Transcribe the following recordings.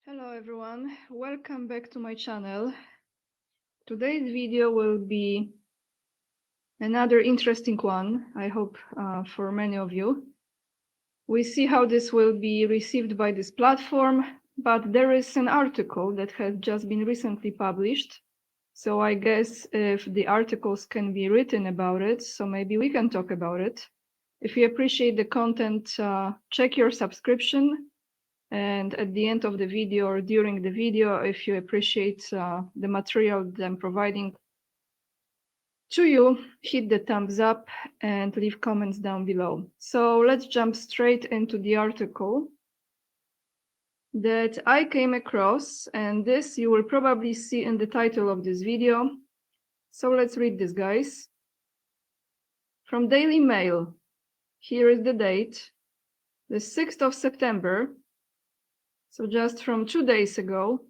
Hello everyone, welcome back to my channel. Today's video will be another interesting one, I hope for many of you. We see how this will be received by this platform, but there is an article that has just been recently published. So I guess if the articles can be written about it, so maybe we can talk about it. If you appreciate the content, check your subscription. And at the end of the video or during the video, if you appreciate the material that I'm providing to you, hit the thumbs up and leave comments down below. So let's jump straight into the article that I came across, and this you will probably see in the title of this video. So let's read this, guys. From Daily Mail, here is the date, the 6th of September. So just from 2 days ago,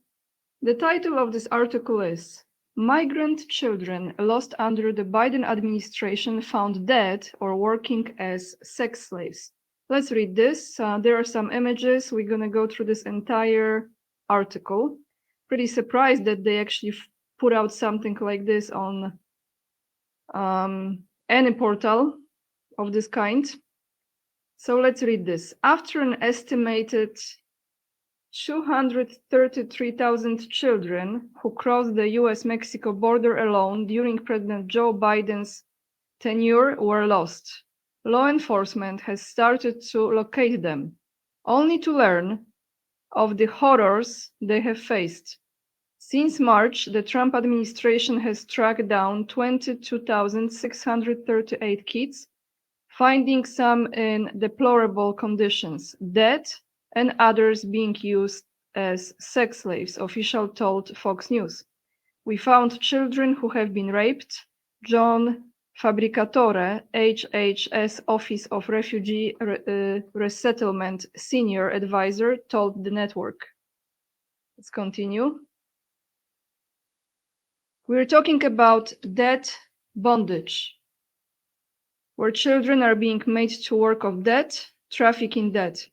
the title of this article is Migrant Children Lost Under the Biden Administration Found Dead or Working as Sex Slaves. Let's read this. There are some images. We're going to go through this entire article. Pretty surprised that they actually put out something like this on any portal of this kind. So let's read this. After an estimated 233,000 children who crossed the US-Mexico border alone during President Joe Biden's tenure were lost. Law enforcement has started to locate them, only to learn of the horrors they have faced. Since March, the Trump administration has tracked down 22,638 kids, finding some in deplorable conditions, dead, and others being used as sex slaves, official told Fox News. We found children who have been raped, John Fabricatore, HHS Office of Refugee Resettlement Senior Advisor, told the network. Let's continue. We're talking about debt bondage, where children are being made to work of debt, trafficking debt.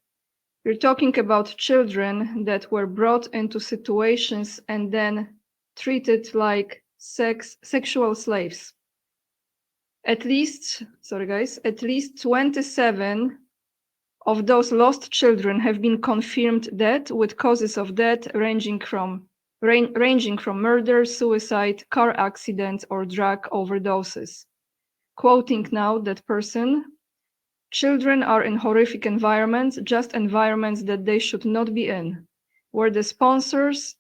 We're talking about children that were brought into situations and then treated like sexual slaves. At least 27 of those lost children have been confirmed dead, with causes of death ranging from murder, suicide, car accidents, or drug overdoses. Quoting now that person, children are in horrific environments, just environments that they should not be in, where the sponsor is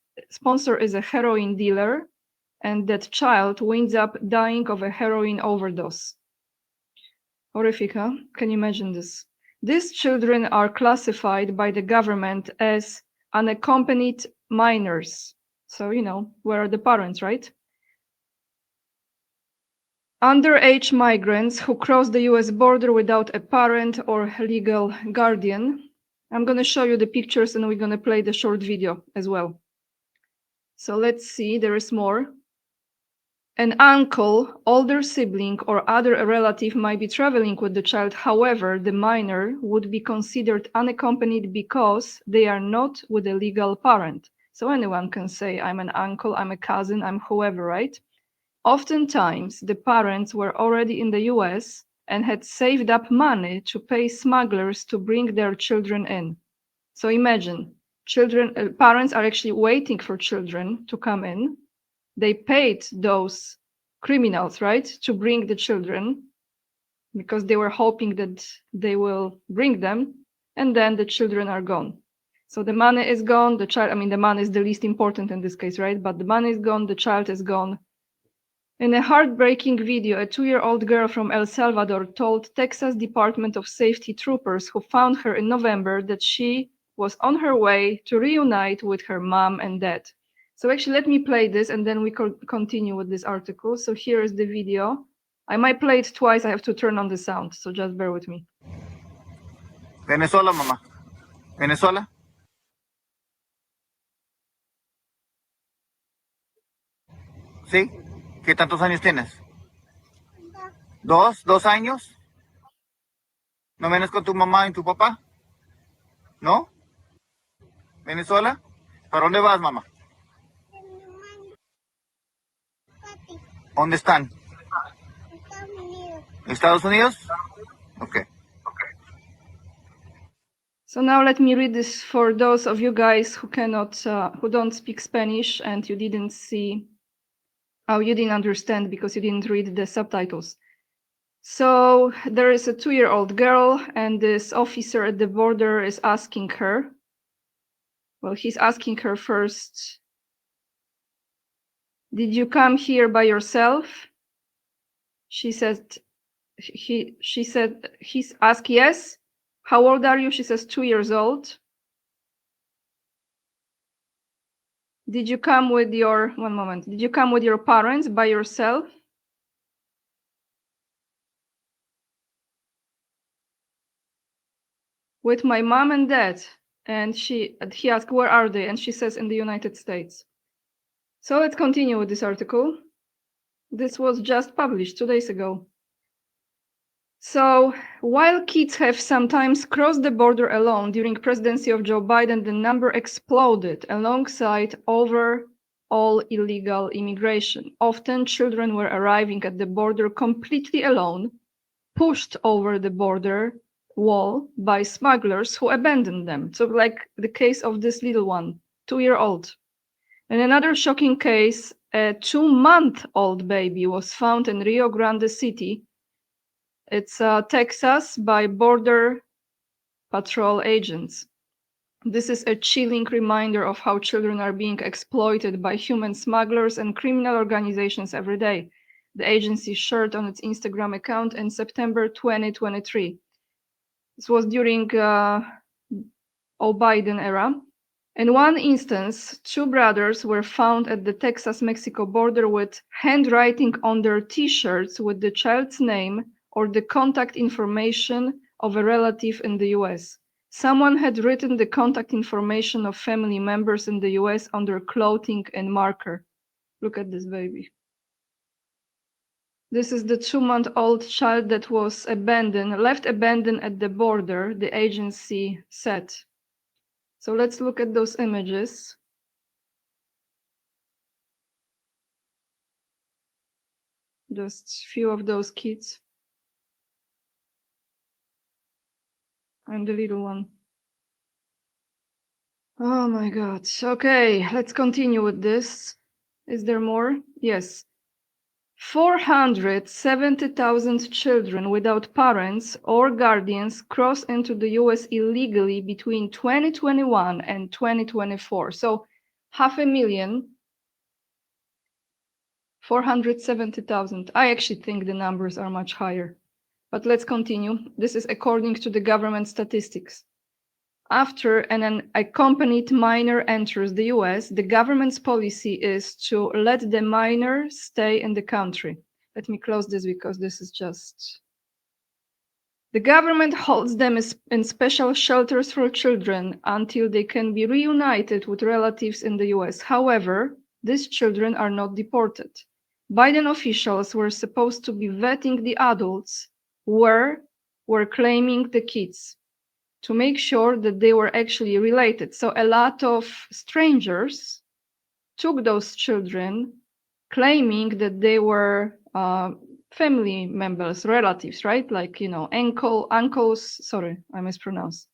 a heroin dealer and that child winds up dying of a heroin overdose. Horrific, huh? Can you imagine this? These children are classified by the government as unaccompanied minors. So, where are the parents, right? Underage migrants who cross the US border without a parent or legal guardian. I'm going to show you the pictures and we're going to play the short video as well. So let's see, there is more. An uncle, older sibling, or other relative might be traveling with the child. However, the minor would be considered unaccompanied because they are not with a legal parent. So anyone can say, I'm an uncle, I'm a cousin, I'm whoever, right? Oftentimes, the parents were already in the US and had saved up money to pay smugglers to bring their children in. So imagine, parents are actually waiting for children to come in. They paid those criminals, right, to bring the children because they were hoping that they will bring them, and then the children are gone. So the money is gone, the money is the least important in this case, right? But the money is gone, the child is gone. In a heartbreaking video, a 2-year-old girl from El Salvador told Texas Department of Safety troopers who found her in November that she was on her way to reunite with her mom and dad. So actually, let me play this and then we continue with this article. So here is the video. I might play it twice. I have to turn on the sound, so just bear with me. Venezuela, mamá. Venezuela. ¿Sí? ¿Qué tantos años tienes? ¿2 años? ¿No vienes con tu mamá y tu papá? ¿No? ¿Venezuela? ¿Para dónde vas, mamá? ¿Dónde están? ¿Estados Unidos? Okay. So now let me read this for those of you guys who who don't speak Spanish and you didn't see, you didn't understand because you didn't read the subtitles. So there is a 2-year-old girl and this officer at the border is asking her, well, he's asking her first, did you come here by yourself? He's asked yes. How old are you? She says 2 years old. Did you come with did you come with your parents by yourself? With my mom and dad. And he asked, where are they? And she says, in the United States. So let's continue with this article. This was just published 2 days ago. So while kids have sometimes crossed the border alone during presidency of Joe Biden, the number exploded alongside overall illegal immigration. Often children were arriving at the border completely alone, pushed over the border wall by smugglers who abandoned them. So like the case of this little one, 2-year-old. In another shocking case, a 2-month-old baby was found in Rio Grande City. It's Texas by Border Patrol agents. This is a chilling reminder of how children are being exploited by human smugglers and criminal organizations every day. The agency shared on its Instagram account in September 2023. This was during Biden era. In one instance, 2 brothers were found at the Texas-Mexico border with handwriting on their T-shirts with the child's name or the contact information of a relative in the US. Someone had written the contact information of family members in the US on their clothing and marker. Look at this baby. This is the 2-month-old child that was left abandoned at the border, the agency said. So let's look at those images. Just few of those kids. And the little one. Oh my God. Okay, let's continue with this. Is there more? Yes. 470,000 children without parents or guardians crossed into the US illegally between 2021 and 2024. So 500,000, 470,000. I actually think the numbers are much higher. But let's continue. This is according to the government statistics. After an unaccompanied minor enters the US, the government's policy is to let the minor stay in the country. Let me close this because this is just... The government holds them in special shelters for children until they can be reunited with relatives in the US. However, these children are not deported. Biden officials were supposed to be vetting the adults were claiming the kids to make sure that they were actually related. So a lot of strangers took those children claiming that they were family members, relatives, right? Like, uncles, sorry, I mispronounced,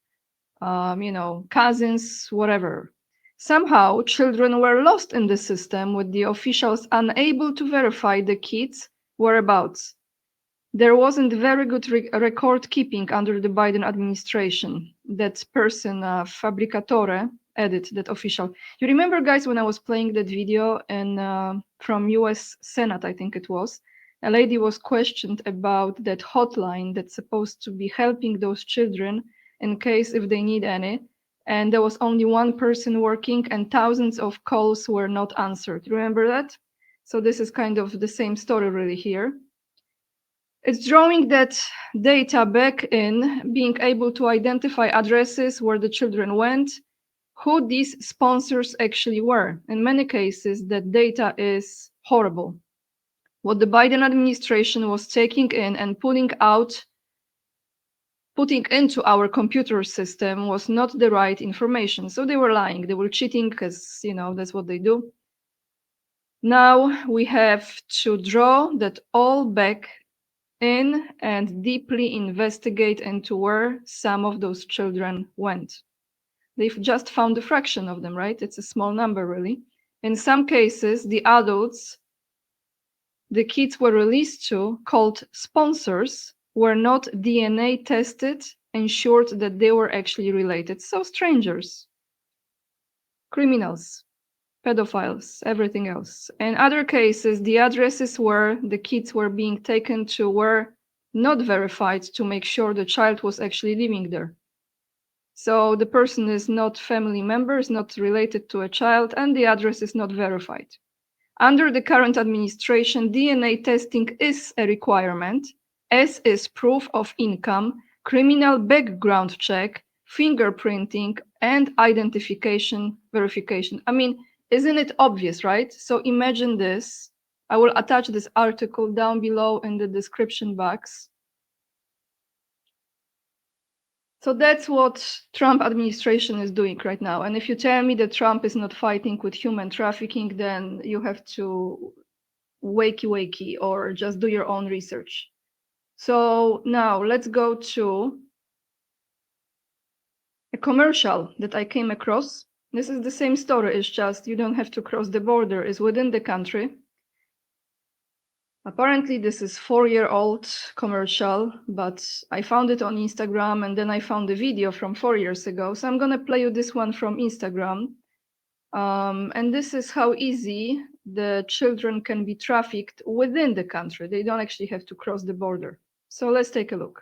cousins, whatever. Somehow children were lost in the system with the officials unable to verify the kids' whereabouts. There wasn't very good record keeping under the Biden administration. That person, Fabricatore, added that official. You remember, guys, when I was playing that video from US Senate, I think it was, a lady was questioned about that hotline that's supposed to be helping those children in case if they need any. And there was only one person working and thousands of calls were not answered. Remember that? So this is kind of the same story really here. It's drawing that data back in, being able to identify addresses where the children went, who these sponsors actually were. In many cases, that data is horrible. What the Biden administration was taking in and putting putting into our computer system was not the right information. So they were lying, they were cheating, because, you know, that's what they do. Now we have to draw that all back in and deeply investigate into where some of those children went. They've just found a fraction of them, right? It's a small number, really. In some cases, the adults the kids were released to, called sponsors, were not DNA tested, ensured that they were actually related. So strangers, criminals, pedophiles, everything else. In other cases, the addresses where the kids were being taken to were not verified to make sure the child was actually living there. So the person is not family member, is not related to a child, and the address is not verified. Under the current administration, DNA testing is a requirement, as is proof of income, criminal background check, fingerprinting, and identification verification. I mean, isn't it obvious, right? So imagine this. I will attach this article down below in the description box. So that's what Trump administration is doing right now. And if you tell me that Trump is not fighting with human trafficking, then you have to wakey or just do your own research. So now let's go to a commercial that I came across. This is the same story, it's just you don't have to cross the border, it's within the country. Apparently this is 4-year-old commercial, but I found it on Instagram and then I found a video from 4 years ago. So I'm gonna play you this one from Instagram. And this is how easy the children can be trafficked within the country. They don't actually have to cross the border. So let's take a look.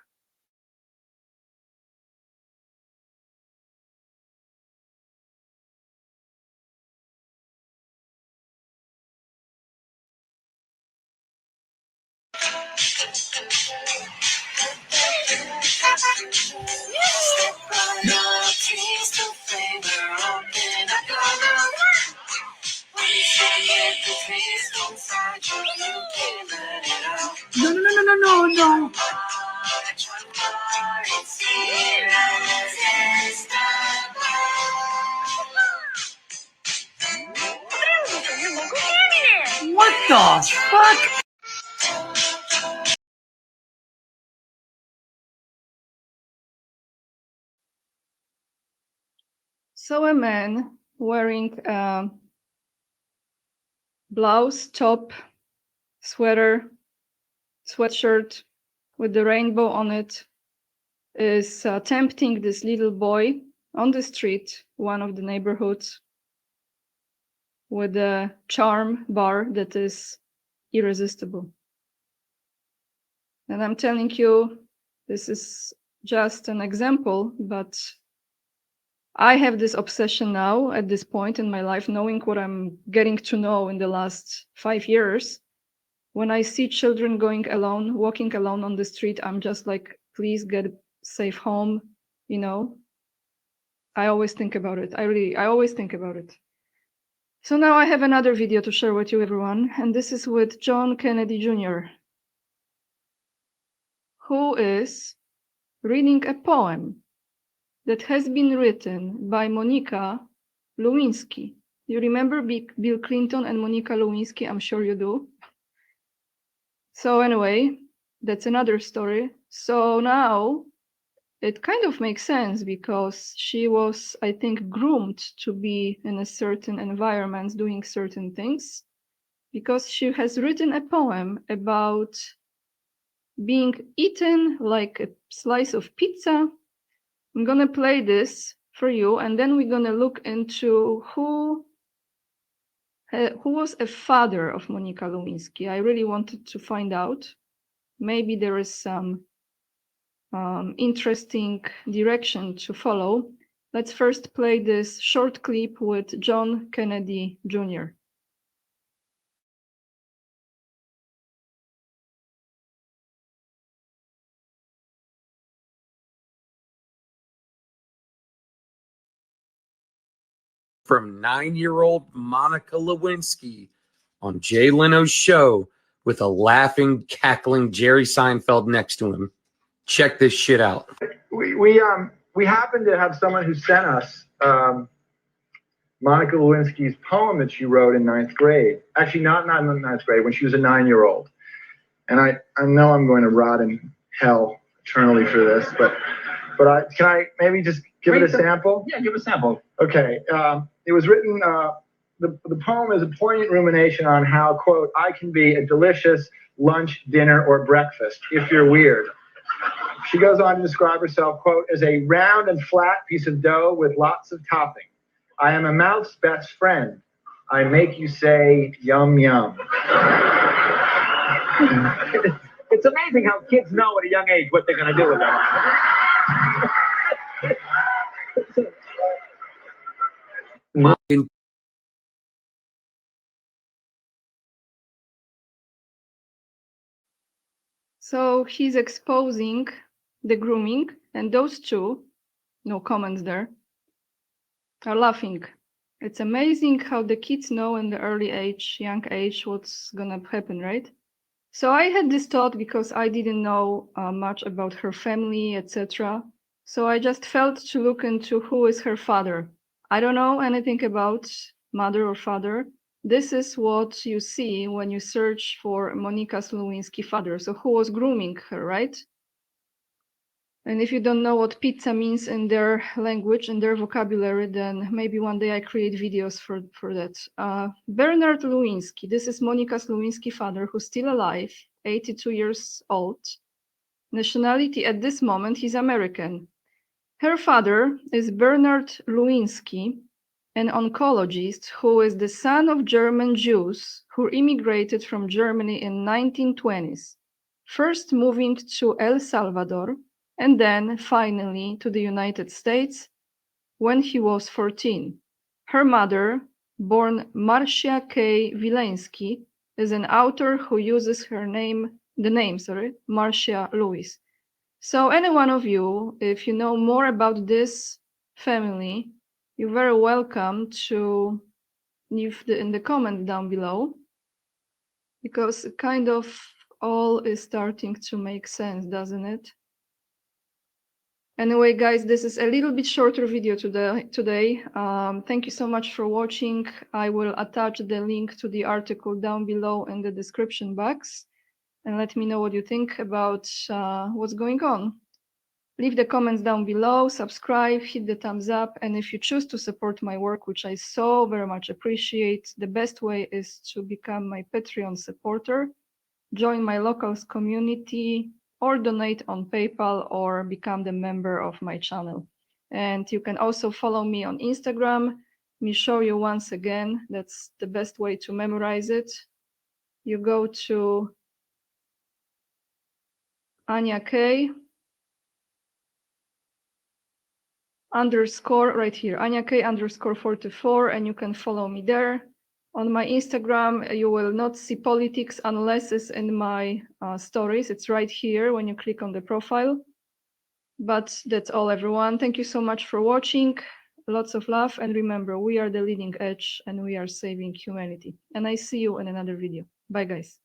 No. What the fuck? So a man wearing a blouse, top, sweater, sweatshirt with the rainbow on it is tempting this little boy on the street, one of the neighborhoods, with a charm bar that is irresistible. And I'm telling you, this is just an example, but I have this obsession now at this point in my life, knowing what I'm getting to know in the last 5 years. When I see children going alone, walking alone on the street, I'm just like, please get safe home, you know. I always think about it. I always think about it. So now I have another video to share with you, everyone, and this is with John Kennedy Jr., who is reading a poem that has been written by Monica Lewinsky. You remember Bill Clinton and Monica Lewinsky? I'm sure you do. So anyway, that's another story. So now it kind of makes sense because she was, I think, groomed to be in a certain environment doing certain things, because she has written a poem about being eaten like a slice of pizza. I'm gonna play this for you, and then we're gonna look into who was a father of Monica Lewinsky. I really wanted to find out. Maybe there is some interesting direction to follow. Let's first play this short clip with John Kennedy Jr. From 9-year-old Monica Lewinsky on Jay Leno's show with a laughing, cackling Jerry Seinfeld next to him. Check this shit out. We happen to have someone who sent us Monica Lewinsky's poem that she wrote in 9th grade. Actually, not in 9th grade, when she was a 9-year-old. And I know I'm going to rot in hell eternally for this, but can I maybe just give it a sample? Yeah, give a sample. Okay. It was written, the poem is a poignant rumination on how, quote, I can be a delicious lunch, dinner, or breakfast if you're weird. She goes on to describe herself, quote, as a round and flat piece of dough with lots of topping. I am a mouth's best friend. I make you say, yum, yum. It's amazing how kids know at a young age what they're going to do with their life. So he's exposing the grooming, and those two, no comments there, are laughing. It's amazing how the kids know in the early age, young age, what's gonna happen, right? So I had this thought because I didn't know much about her family, etc. So I just felt to look into who is her father. I don't know anything about mother or father. This is what you see when you search for Monika Lewinsky father. So who was grooming her, right? And if you don't know what pizza means in their language and their vocabulary, then maybe one day I create videos for that. Bernard Lewinsky, this is Monika Lewinsky father, who's still alive, 82 years old. Nationality at this moment, he's American. Her father is Bernard Lewinsky, an oncologist who is the son of German Jews who immigrated from Germany in 1920s, first moving to El Salvador, and then finally to the United States when he was 14. Her mother, born Marcia K. Wileński, is an author who uses the name Marcia Lewis. So any one of you, if you know more about this family, you're very welcome to leave in the comment down below, because kind of all is starting to make sense, doesn't it? Anyway, guys, this is a little bit shorter video today. Thank you so much for watching. I will attach the link to the article down below in the description box, and let me know what you think about what's going on. Leave the comments down below, subscribe, hit the thumbs up, and if you choose to support my work, which I so very much appreciate, the best way is to become my Patreon supporter, join my locals community, or donate on PayPal, or become the member of my channel. And you can also follow me on Instagram. Let me show you once again, that's the best way to memorize it. You go to Anya K. _ right here, Anya K _44, and you can follow me there. On my Instagram, you will not see politics unless it's in my stories. It's right here when you click on the profile. But that's all, everyone. Thank you so much for watching. Lots of love, and remember, we are the leading edge and we are saving humanity. And I see you in another video. Bye, guys.